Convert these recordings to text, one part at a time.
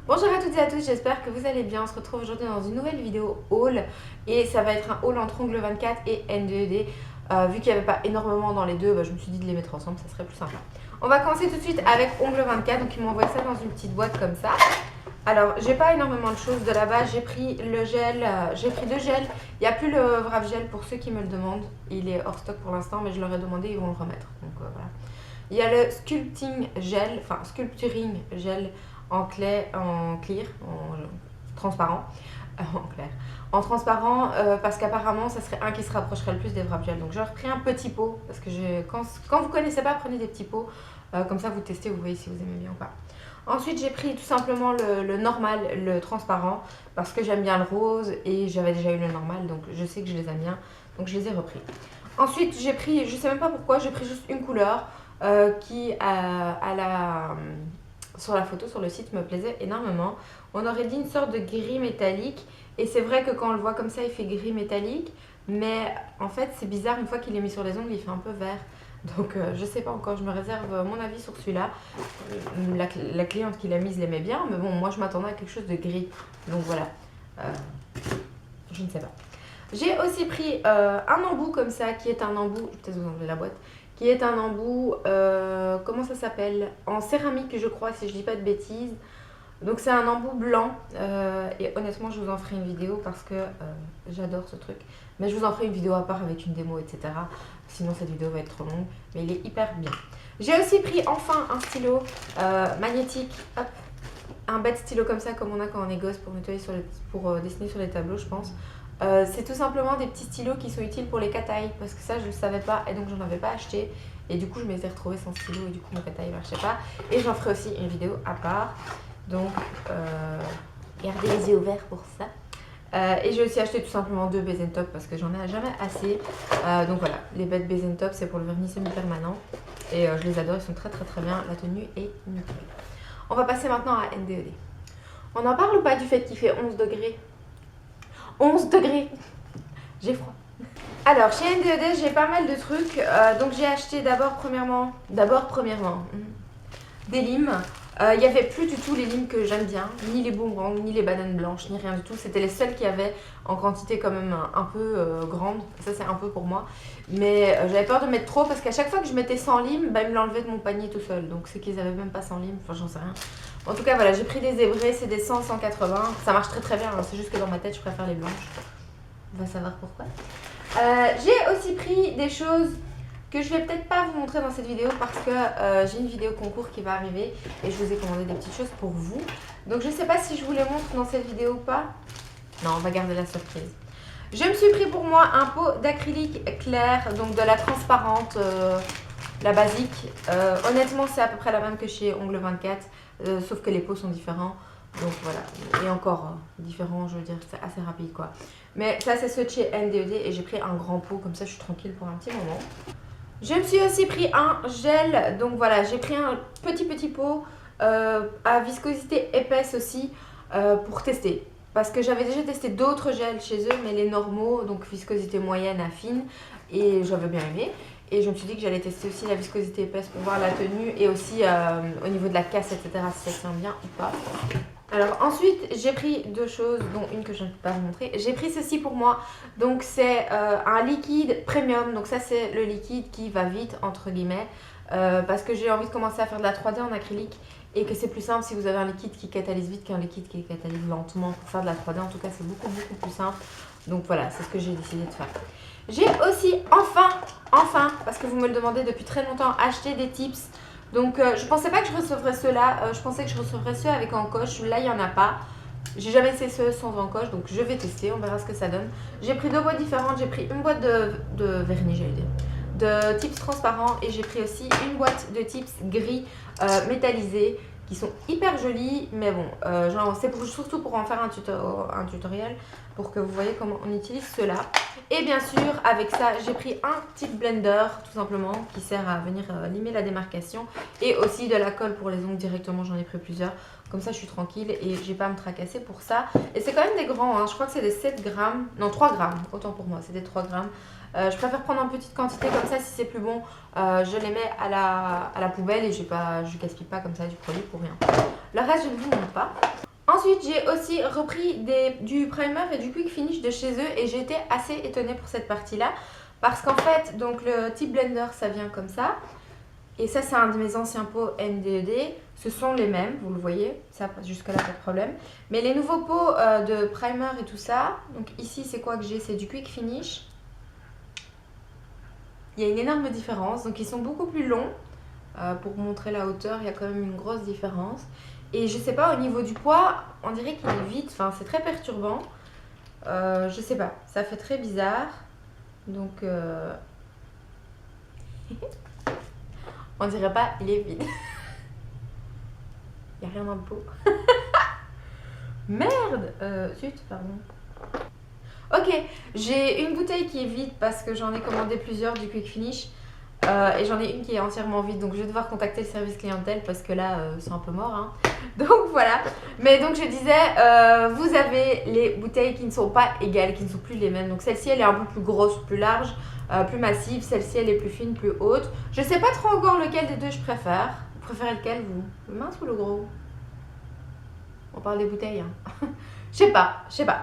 Bonjour à toutes et à tous, j'espère que vous allez bien. On se retrouve aujourd'hui dans une nouvelle vidéo haul et ça va être un haul entre Ongle 24 et N2D. Vu qu'il n'y avait pas énormément dans les deux, je me suis dit de les mettre ensemble, ça serait plus sympa. On va commencer tout de suite avec Ongle 24, donc ils m'ont envoyé ça dans une petite boîte comme ça. Alors, j'ai pas énormément de choses de là-bas, j'ai pris le gel, j'ai pris deux gels. Il n'y a plus le Vrave Gel pour ceux qui me le demandent, il est hors stock pour l'instant, mais je leur ai demandé, ils vont le remettre. Donc voilà. Il y a le Sculpturing Gel en clear, en transparent, en transparent parce qu'apparemment ça serait un qui se rapprocherait le plus des Vrave Gel. Donc j'ai repris un petit pot parce que quand vous connaissez pas, prenez des petits pots, comme ça vous testez, vous voyez si vous aimez bien ou pas. Ensuite j'ai pris tout simplement le normal, le transparent, parce que j'aime bien le rose et j'avais déjà eu le normal, donc je sais que je les aime bien, donc je les ai repris. Ensuite j'ai pris, je sais même pas pourquoi, j'ai pris juste une couleur qui sur la photo, sur le site, me plaisait énormément. On aurait dit une sorte de gris métallique. Et c'est vrai que quand on le voit comme ça, il fait gris métallique. Mais en fait, c'est bizarre, une fois qu'il est mis sur les ongles, il fait un peu vert. Donc je sais pas encore, je me réserve mon avis sur celui-là. La cliente qui l'a mise l'aimait bien. Mais bon, moi je m'attendais à quelque chose de gris. Donc voilà. Je ne sais pas. J'ai aussi pris un embout comme ça, qui est un embout, peut-être vous enlevez la boîte, qui est un embout, comment ça s'appelle? En céramique, je crois, si je dis pas de bêtises. Donc c'est un embout blanc et honnêtement je vous en ferai une vidéo parce que j'adore ce truc. Mais je vous en ferai une vidéo à part avec une démo, etc. Sinon cette vidéo va être trop longue, mais il est hyper bien. J'ai aussi pris enfin un stylo magnétique, hop, un bête stylo comme ça comme on a quand on est gosse pour nettoyer pour dessiner sur les tableaux, je pense. C'est tout simplement des petits stylos qui sont utiles pour les kataï parce que ça je ne le savais pas et donc j'en avais pas acheté et du coup je m'étais retrouvée sans stylo et du coup mon kataï ne marchait pas et j'en ferai aussi une vidéo à part, donc gardez les yeux ouverts pour ça. Et j'ai aussi acheté tout simplement deux Base Top parce que j'en ai jamais assez. Donc voilà, les bêtes Base Top c'est pour le vernis semi-permanent et je les adore, ils sont très bien, la tenue est nickel. On va passer maintenant à NDED. On en parle ou pas du fait qu'il fait 11 degrés? 11 degrés, j'ai froid. Alors chez NDED j'ai pas mal de trucs, donc j'ai acheté d'abord premièrement des limes. Il n'y avait plus du tout les limes que j'aime bien, ni les boomerangs, ni les bananes blanches, ni rien du tout. C'était les seuls qu'il y avait en quantité quand même un peu grande. Ça c'est un peu pour moi. Mais j'avais peur de mettre trop parce qu'à chaque fois que je mettais 100 limes, ils me l'enlevaient de mon panier tout seul. Donc c'est qu'ils avaient même pas 100 limes, enfin j'en sais rien. En tout cas voilà, j'ai pris des zébrés, c'est des 100, 180. Ça marche très bien, hein. C'est juste que dans ma tête je préfère les blanches. On va savoir pourquoi. J'ai aussi pris des choses que je vais peut-être pas vous montrer dans cette vidéo parce que j'ai une vidéo concours qui va arriver et je vous ai commandé des petites choses pour vous. Donc je sais pas si je vous les montre dans cette vidéo ou pas. Non, on va garder la surprise. Je me suis pris pour moi un pot d'acrylique clair, donc de la transparente, la basique. Honnêtement, c'est à peu près la même que chez Ongle 24, sauf que les pots sont différents. Donc voilà, et encore différent, je veux dire, c'est assez rapide quoi. Mais ça, c'est ceux de chez NDED et j'ai pris un grand pot, comme ça je suis tranquille pour un petit moment. Je me suis aussi pris un gel, donc voilà, j'ai pris un petit pot à viscosité épaisse aussi pour tester. Parce que j'avais déjà testé d'autres gels chez eux, mais les normaux, donc viscosité moyenne à fine, et j'avais bien aimé. Et je me suis dit que j'allais tester aussi la viscosité épaisse pour voir la tenue et aussi au niveau de la casse, etc. si ça tient bien ou pas. Alors ensuite j'ai pris deux choses dont une que je ne peux pas vous montrer. J'ai pris ceci pour moi, donc c'est un liquide premium, donc ça c'est le liquide qui va vite entre guillemets parce que j'ai envie de commencer à faire de la 3D en acrylique et que c'est plus simple si vous avez un liquide qui catalyse vite qu'un liquide qui catalyse lentement pour faire de la 3D. En tout cas c'est beaucoup plus simple, donc voilà, c'est ce que j'ai décidé de faire. J'ai aussi enfin, parce que vous me le demandez depuis très longtemps, acheté des tips. Donc je pensais pas que je recevrais ceux-là, je pensais que je recevrais ceux avec encoche, là il n'y en a pas. J'ai jamais essayé ceux sans encoche, donc je vais tester, on verra ce que ça donne. J'ai pris deux boîtes différentes, j'ai pris une boîte de vernis, j'allais dire, de tips transparents et j'ai pris aussi une boîte de tips gris métallisés qui sont hyper jolis, mais bon, c'est surtout pour en faire un tutoriel pour que vous voyez comment on utilise cela. Et bien sûr, avec ça, j'ai pris un type blender, tout simplement, qui sert à venir limer la démarcation. Et aussi de la colle pour les ongles directement, j'en ai pris plusieurs. Comme ça, je suis tranquille et j'ai pas à me tracasser pour ça. Et c'est quand même des grands, hein. Je crois que c'est des 7 grammes, non 3 grammes, autant pour moi, c'est des 3 grammes. Je préfère prendre en petite quantité, comme ça, si c'est plus bon, je les mets à la poubelle et je gaspille pas comme ça du produit pour rien. Le reste, je ne vous montre pas. Ensuite, j'ai aussi repris du primer et du quick finish de chez eux et j'ai été assez étonnée pour cette partie-là parce qu'en fait, donc le type blender, ça vient comme ça. Et ça, c'est un de mes anciens pots NDED. Ce sont les mêmes, vous le voyez, ça jusque-là, pas de problème. Mais les nouveaux pots de primer et tout ça, donc ici, c'est quoi que j'ai? C'est du quick finish. Il y a une énorme différence, donc ils sont beaucoup plus longs. Pour montrer la hauteur, il y a quand même une grosse différence. Et je sais pas, au niveau du poids, on dirait qu'il est vide, enfin c'est très perturbant. Je sais pas, ça fait très bizarre. Donc, on dirait pas, il est vide. Il n'y a rien dans le pot. Merde zut, pardon. Ok, j'ai une bouteille qui est vide parce que j'en ai commandé plusieurs du quick finish. Et j'en ai une qui est entièrement vide, donc je vais devoir contacter le service clientèle parce que là c'est un peu mort, hein. Donc voilà. Mais donc je disais, vous avez les bouteilles qui ne sont pas égales, qui ne sont plus les mêmes. Donc celle-ci elle est un peu plus grosse, plus large, plus massive. Celle-ci elle est plus fine, plus haute. Je sais pas trop encore lequel des deux je préfère. Vous préférez lequel vous? Le mince ou le gros? On parle des bouteilles, hein. Je sais pas.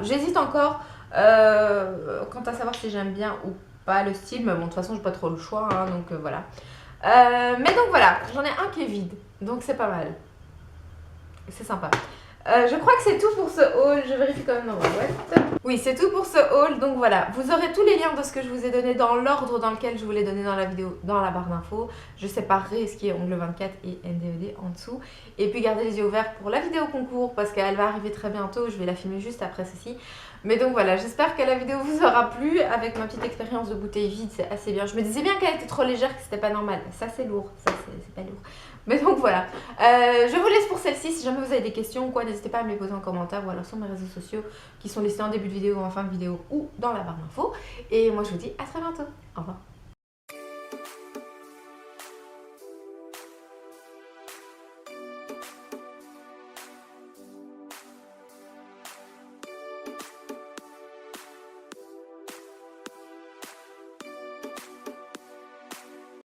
J'hésite encore quant à savoir si j'aime bien ou pas le style, mais bon, de toute façon, j'ai pas trop le choix, hein, donc voilà. Mais donc voilà, j'en ai un qui est vide, donc c'est pas mal. C'est sympa. Je crois que c'est tout pour ce haul. Je vérifie quand même dans ma boîte. Oui, c'est tout pour ce haul. Donc voilà, vous aurez tous les liens de ce que je vous ai donné dans l'ordre dans lequel je vous l'ai donné dans la vidéo, dans la barre d'infos. Je séparerai ce qui est ongle 24 et NDED en dessous. Et puis gardez les yeux ouverts pour la vidéo concours parce qu'elle va arriver très bientôt. Je vais la filmer juste après ceci. Mais donc voilà, j'espère que la vidéo vous aura plu. Avec ma petite expérience de bouteille vide, c'est assez bien. Je me disais bien qu'elle était trop légère, que c'était pas normal. Ça c'est lourd, ça c'est pas lourd. Mais donc voilà, je vous laisse pour celle-ci. Si jamais vous avez des questions ou quoi, n'hésitez pas à me les poser en commentaire ou alors sur mes réseaux sociaux qui sont listés en début de vidéo, en fin de vidéo ou dans la barre d'infos. Et moi je vous dis à très bientôt. Au revoir.